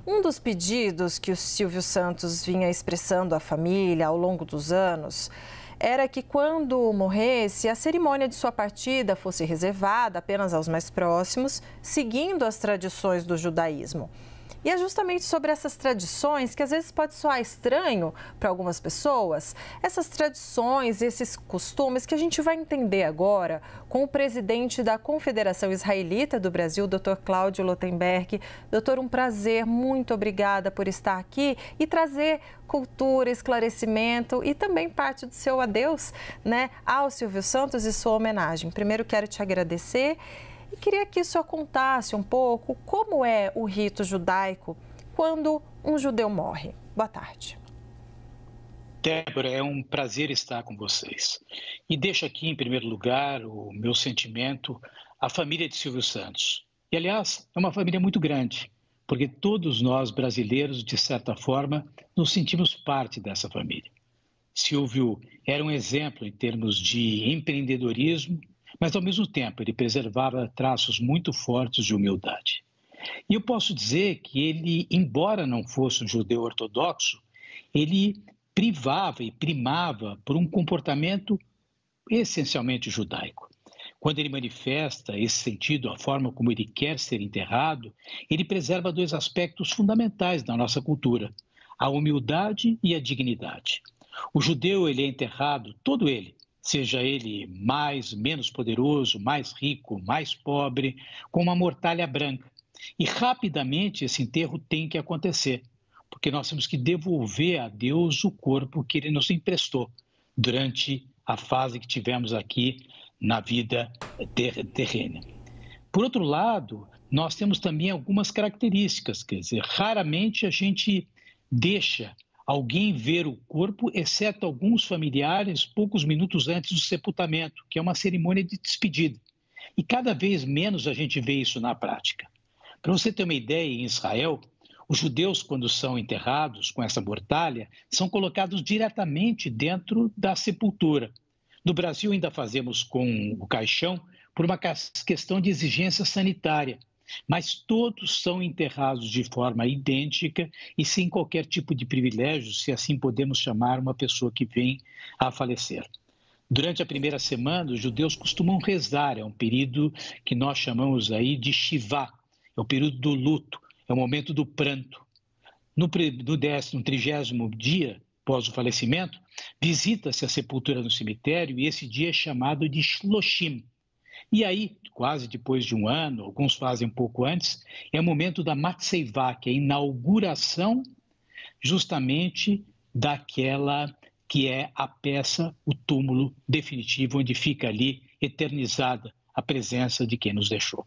Um dos pedidos que o Silvio Santos vinha expressando à família ao longo dos anos era que quando morresse, a cerimônia de sua partida fosse reservada apenas aos mais próximos, seguindo as tradições do judaísmo. E é justamente sobre essas tradições que às vezes pode soar estranho para algumas pessoas, essas tradições, esses costumes que a gente vai entender agora com o presidente da Confederação Israelita do Brasil, Dr. Cláudio Lotenberg. Doutor, um prazer, muito obrigada por estar aqui e trazer cultura, esclarecimento e também parte do seu adeus, né, ao Silvio Santos e sua homenagem. Primeiro quero te agradecer. E queria que o senhor contasse um pouco como é o rito judaico quando um judeu morre. Boa tarde. Débora, é um prazer estar com vocês. E deixo aqui, em primeiro lugar, o meu sentimento à família de Silvio Santos. E, aliás, é uma família muito grande, porque todos nós, brasileiros, de certa forma, nos sentimos parte dessa família. Silvio era um exemplo em termos de empreendedorismo, mas, ao mesmo tempo, ele preservava traços muito fortes de humildade. E eu posso dizer que ele, embora não fosse um judeu ortodoxo, ele privava e primava por um comportamento essencialmente judaico. Quando ele manifesta esse sentido, a forma como ele quer ser enterrado, ele preserva dois aspectos fundamentais da nossa cultura: a humildade e a dignidade. O judeu, ele é enterrado, todo ele, seja ele menos poderoso, mais rico, mais pobre, com uma mortalha branca. E rapidamente esse enterro tem que acontecer, porque nós temos que devolver a Deus o corpo que ele nos emprestou durante a fase que tivemos aqui na vida terrena. Por outro lado, nós temos também algumas características, quer dizer, raramente a gente deixa alguém ver o corpo, exceto alguns familiares, poucos minutos antes do sepultamento, que é uma cerimônia de despedida. E cada vez menos a gente vê isso na prática. Para você ter uma ideia, em Israel, os judeus, quando são enterrados com essa mortalha, são colocados diretamente dentro da sepultura. No Brasil, ainda fazemos com o caixão por uma questão de exigência sanitária. Mas todos são enterrados de forma idêntica e sem qualquer tipo de privilégio, se assim podemos chamar uma pessoa que vem a falecer. Durante a primeira semana, os judeus costumam rezar, é um período que nós chamamos aí de Shivá, é o período do luto, é o momento do pranto. No 30º dia, após o falecimento, visita-se a sepultura no cemitério e esse dia é chamado de Shloshim. E aí, quase depois de um ano, alguns fazem um pouco antes, é o momento da Matseivá, que é a inauguração justamente daquela que é a peça, o túmulo definitivo, onde fica ali eternizada a presença de quem nos deixou.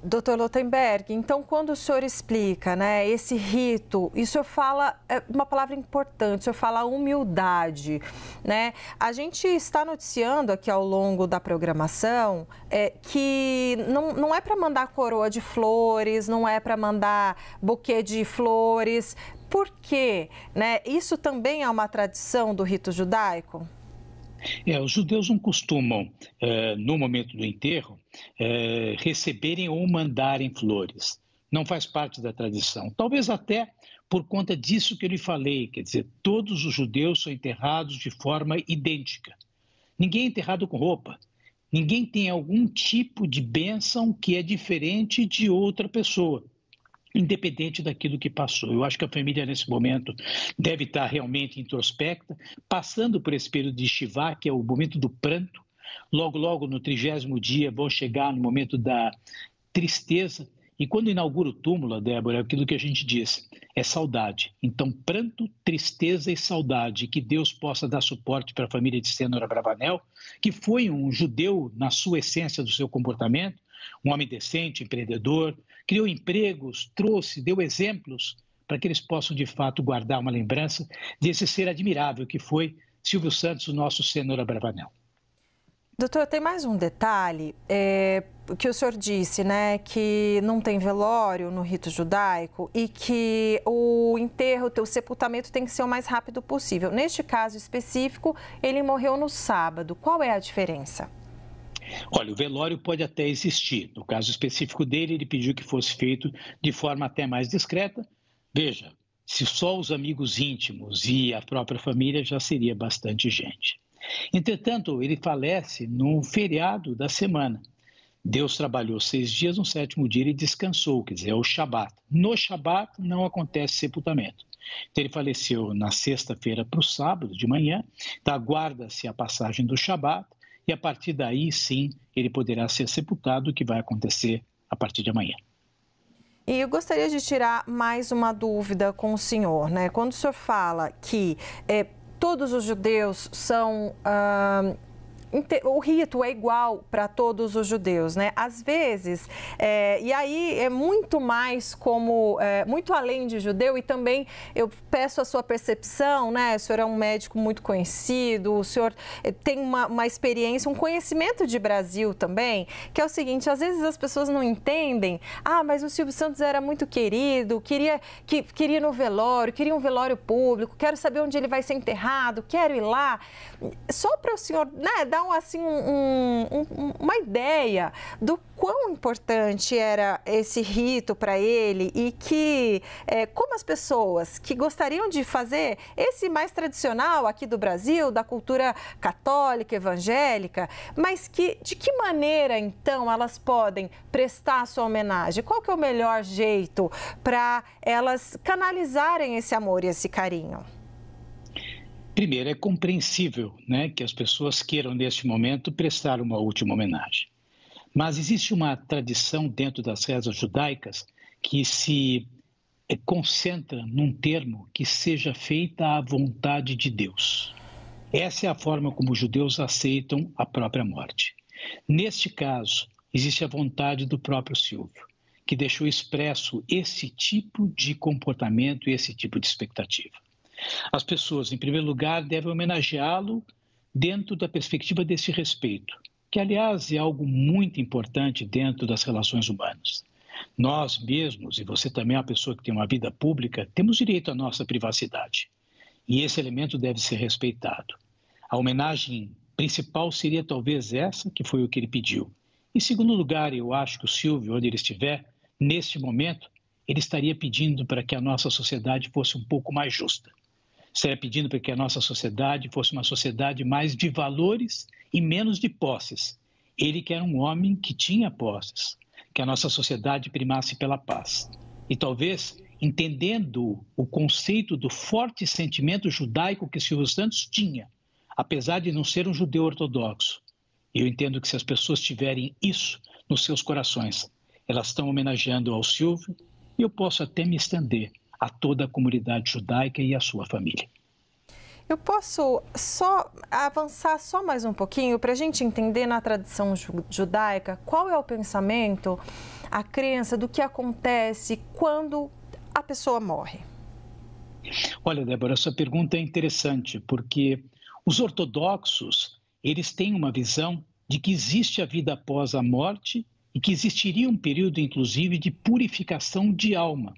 Doutor Lotenberg, então quando o senhor explica, né, esse rito, e o senhor fala uma palavra importante, o senhor fala humildade, né? A gente está noticiando aqui ao longo da programação que não é para mandar coroa de flores, não é para mandar buquê de flores. Por quê? Né? Isso também é uma tradição do rito judaico? Os judeus não costumam, no momento do enterro, receberem ou mandarem flores. Não faz parte da tradição. Talvez até por conta disso que eu lhe falei, quer dizer, todos os judeus são enterrados de forma idêntica. Ninguém é enterrado com roupa. Ninguém tem algum tipo de bênção que é diferente de outra pessoa, independente daquilo que passou. Eu acho que a família, nesse momento, deve estar realmente introspecta, passando por esse período de Shivá, que é o momento do pranto. Logo, logo, no 30º dia, vão chegar no momento da tristeza. E quando inaugura o túmulo, Débora, é aquilo que a gente diz, é saudade. Então, pranto, tristeza e saudade. Que Deus possa dar suporte para a família de César Abravanel, que foi um judeu na sua essência do seu comportamento, um homem decente, empreendedor, criou empregos, deu exemplos para que eles possam, de fato, guardar uma lembrança desse ser admirável que foi Silvio Santos, o nosso César Abravanel. Doutor, tem mais um detalhe que o senhor disse, né, que não tem velório no rito judaico e que o enterro, o sepultamento tem que ser o mais rápido possível. Neste caso específico, ele morreu no sábado. Qual é a diferença? Olha, o velório pode até existir. No caso específico dele, ele pediu que fosse feito de forma até mais discreta. Veja, se só os amigos íntimos e a própria família já seria bastante gente. Entretanto, ele falece no feriado da semana. Deus trabalhou 6 dias, no sétimo dia ele descansou, quer dizer, é o Shabat. No Shabat não acontece sepultamento. Então ele faleceu na sexta-feira para o sábado de manhã, então aguarda-se a passagem do Shabat e a partir daí sim ele poderá ser sepultado, o que vai acontecer a partir de amanhã. E eu gostaria de tirar mais uma dúvida com o senhor, né? Quando o senhor fala que todos os judeus são... o rito é igual para todos os judeus, né? Às vezes, e aí é muito mais como, muito além de judeu, e também eu peço a sua percepção, né? O senhor é um médico muito conhecido, o senhor tem uma experiência, um conhecimento de Brasil também, que é o seguinte, às vezes as pessoas não entendem, mas o Silvio Santos era muito querido, queria ir no velório, queria um velório público, quero saber onde ele vai ser enterrado, quero ir lá. Só para o senhor, né, dar assim, uma ideia do quão importante era esse rito para ele e que, como as pessoas que gostariam de fazer esse mais tradicional aqui do Brasil, da cultura católica, evangélica, mas de que maneira, então, elas podem prestar sua homenagem? Qual que é o melhor jeito para elas canalizarem esse amor e esse carinho? Primeiro, é compreensível, né, que as pessoas queiram, neste momento, prestar uma última homenagem. Mas existe uma tradição dentro das rezas judaicas que se concentra num termo que seja feita à vontade de Deus. Essa é a forma como os judeus aceitam a própria morte. Neste caso, existe a vontade do próprio Silvio, que deixou expresso esse tipo de comportamento e esse tipo de expectativa. As pessoas, em primeiro lugar, devem homenageá-lo dentro da perspectiva desse respeito, que, aliás, é algo muito importante dentro das relações humanas. Nós mesmos, e você também é uma pessoa que tem uma vida pública, temos direito à nossa privacidade. E esse elemento deve ser respeitado. A homenagem principal seria talvez essa, que foi o que ele pediu. Em segundo lugar, eu acho que o Silvio, onde ele estiver, neste momento, ele estaria pedindo para que a nossa sociedade fosse um pouco mais justa. Estaria pedindo para que a nossa sociedade fosse uma sociedade mais de valores e menos de posses. Ele que era um homem que tinha posses, que a nossa sociedade primasse pela paz. E talvez, entendendo o conceito do forte sentimento judaico que Silvio Santos tinha, apesar de não ser um judeu ortodoxo, eu entendo que se as pessoas tiverem isso nos seus corações, elas estão homenageando ao Silvio, e eu posso até me estender a toda a comunidade judaica e a sua família. Eu posso só avançar só mais um pouquinho para a gente entender na tradição judaica qual é o pensamento, a crença do que acontece quando a pessoa morre? Olha, Débora, essa pergunta é interessante porque os ortodoxos, eles têm uma visão de que existe a vida após a morte e que existiria um período, inclusive, de purificação de alma.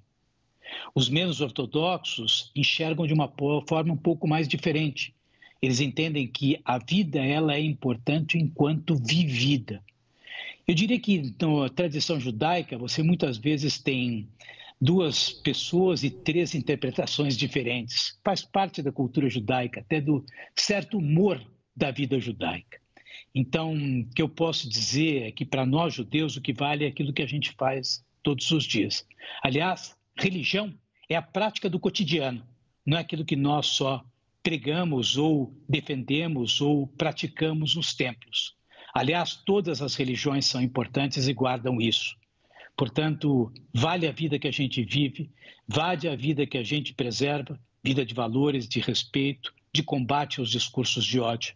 Os menos ortodoxos enxergam de uma forma um pouco mais diferente. Eles entendem que a vida ela é importante enquanto vivida. Eu diria que na tradição judaica você muitas vezes tem duas pessoas e três interpretações diferentes. Faz parte da cultura judaica, até do certo humor da vida judaica. Então, o que eu posso dizer é que para nós judeus o que vale é aquilo que a gente faz todos os dias. Aliás, religião é a prática do cotidiano, não é aquilo que nós só pregamos ou defendemos ou praticamos nos templos. Aliás, todas as religiões são importantes e guardam isso. Portanto, vale a vida que a gente vive, vale a vida que a gente preserva, vida de valores, de respeito, de combate aos discursos de ódio.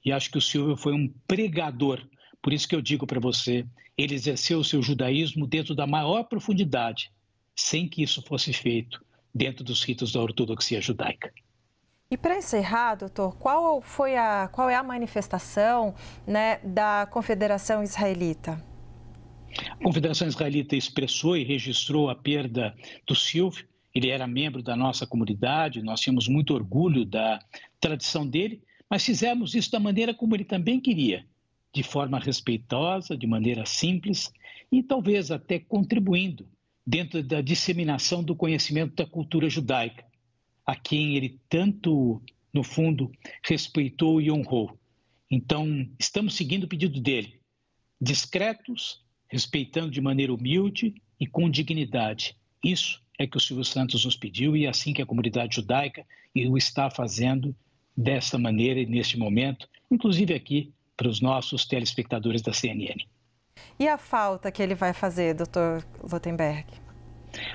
E acho que o Silvio foi um pregador, por isso que eu digo para você, ele exerceu o seu judaísmo dentro da maior profundidade, sem que isso fosse feito dentro dos ritos da ortodoxia judaica. E para encerrar, doutor, qual é a manifestação, né, da Confederação Israelita? A Confederação Israelita expressou e registrou a perda do Silvio. Ele era membro da nossa comunidade, nós tínhamos muito orgulho da tradição dele, mas fizemos isso da maneira como ele também queria, de forma respeitosa, de maneira simples e talvez até contribuindo dentro da disseminação do conhecimento da cultura judaica, a quem ele tanto, no fundo, respeitou e honrou. Então, estamos seguindo o pedido dele, discretos, respeitando de maneira humilde e com dignidade. Isso é que o Silvio Santos nos pediu e é assim que a comunidade judaica o está fazendo dessa maneira e neste momento, inclusive aqui para os nossos telespectadores da CNN. E a falta que ele vai fazer, doutor Lotenberg?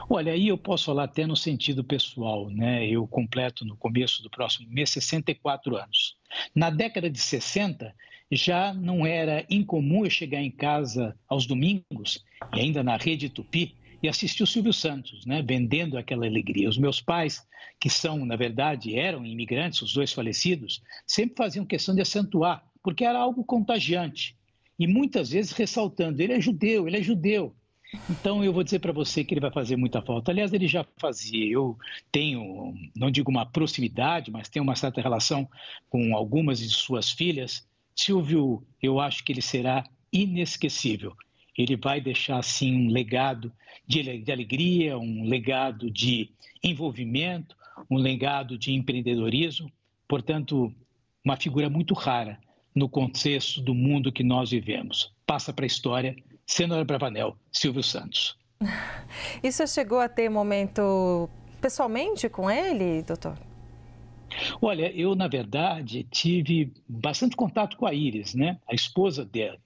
Olha, aí eu posso falar até no sentido pessoal, né? Eu completo no começo do próximo mês 64 anos. Na década de 60, já não era incomum eu chegar em casa aos domingos, e ainda na Rede Tupi, e assistir o Silvio Santos, né? Vendendo aquela alegria. Os meus pais, que são, na verdade, eram imigrantes, os dois falecidos, sempre faziam questão de acentuar, porque era algo contagiante. E muitas vezes ressaltando, ele é judeu, ele é judeu. Então, eu vou dizer para você que ele vai fazer muita falta. Aliás, ele já fazia. Eu tenho, não digo uma proximidade, mas tenho uma certa relação com algumas de suas filhas. Silvio, eu acho que ele será inesquecível. Ele vai deixar, sim, um legado de alegria, um legado de envolvimento, um legado de empreendedorismo. Portanto, uma figura muito rara no contexto do mundo que nós vivemos. Passa para a história. Senador Bravanel, Silvio Santos. E você chegou a ter momento pessoalmente com ele, doutor? Olha, eu, na verdade, tive bastante contato com a Iris, né? A esposa dele.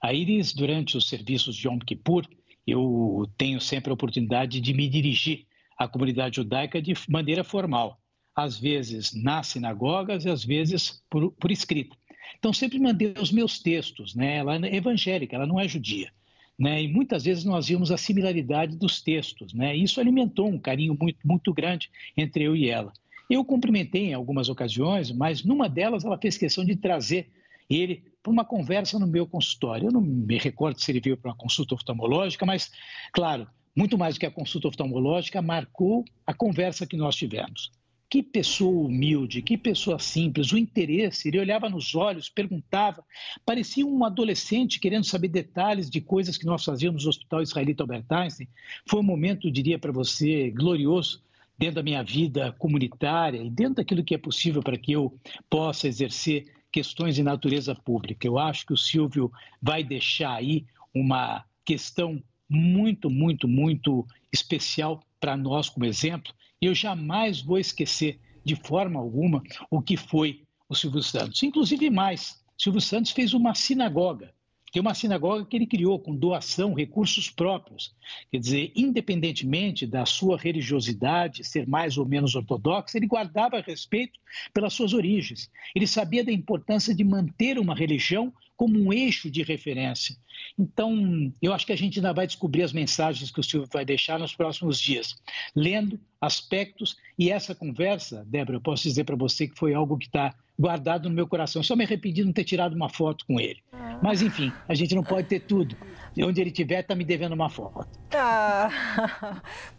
A Iris, durante os serviços de Yom Kippur, eu tenho sempre a oportunidade de me dirigir à comunidade judaica de maneira formal. Às vezes nas sinagogas e às vezes por escrito. Então, sempre mandei os meus textos, né? Ela é evangélica, ela não é judia. Né? E muitas vezes nós vimos a similaridade dos textos, né? Isso alimentou um carinho muito grande entre eu e ela. Eu cumprimentei em algumas ocasiões, mas numa delas ela fez questão de trazer ele para uma conversa no meu consultório. Eu não me recordo se ele veio para uma consulta oftalmológica, mas, claro, muito mais do que a consulta oftalmológica, marcou a conversa que nós tivemos. Que pessoa humilde, que pessoa simples, o interesse, ele olhava nos olhos, perguntava, parecia um adolescente querendo saber detalhes de coisas que nós fazíamos no Hospital Israelita Albert Einstein. Foi um momento, eu diria para você, glorioso dentro da minha vida comunitária e dentro daquilo que é possível para que eu possa exercer questões de natureza pública. Eu acho que o Silvio vai deixar aí uma questão muito especial para nós como exemplo. Eu jamais vou esquecer, de forma alguma, o que foi o Silvio Santos. Inclusive mais, Silvio Santos fez uma sinagoga. Tem uma sinagoga que ele criou com doação, recursos próprios. Quer dizer, independentemente da sua religiosidade ser mais ou menos ortodoxa, ele guardava respeito pelas suas origens. Ele sabia da importância de manter uma religião como um eixo de referência. Então, eu acho que a gente ainda vai descobrir as mensagens que o Silvio vai deixar nos próximos dias, lendo aspectos. E essa conversa, Débora, eu posso dizer para você que foi algo que está guardado no meu coração. Eu só me arrependi de não ter tirado uma foto com ele. Mas, enfim, a gente não pode ter tudo. E onde ele estiver, está me devendo uma foto.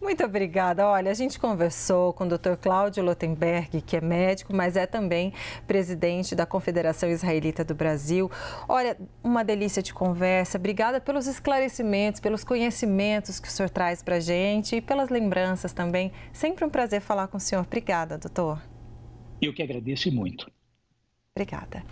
Muito obrigada. Olha, a gente conversou com o Dr. Cláudio Lotenberg, que é médico, mas é também presidente da Confederação Israelita do Brasil. Olha, uma delícia de conversa. Obrigada pelos esclarecimentos, pelos conhecimentos que o senhor traz para a gente e pelas lembranças também. Sempre um prazer falar com o senhor. Obrigada, doutor. Eu que agradeço muito. Obrigada.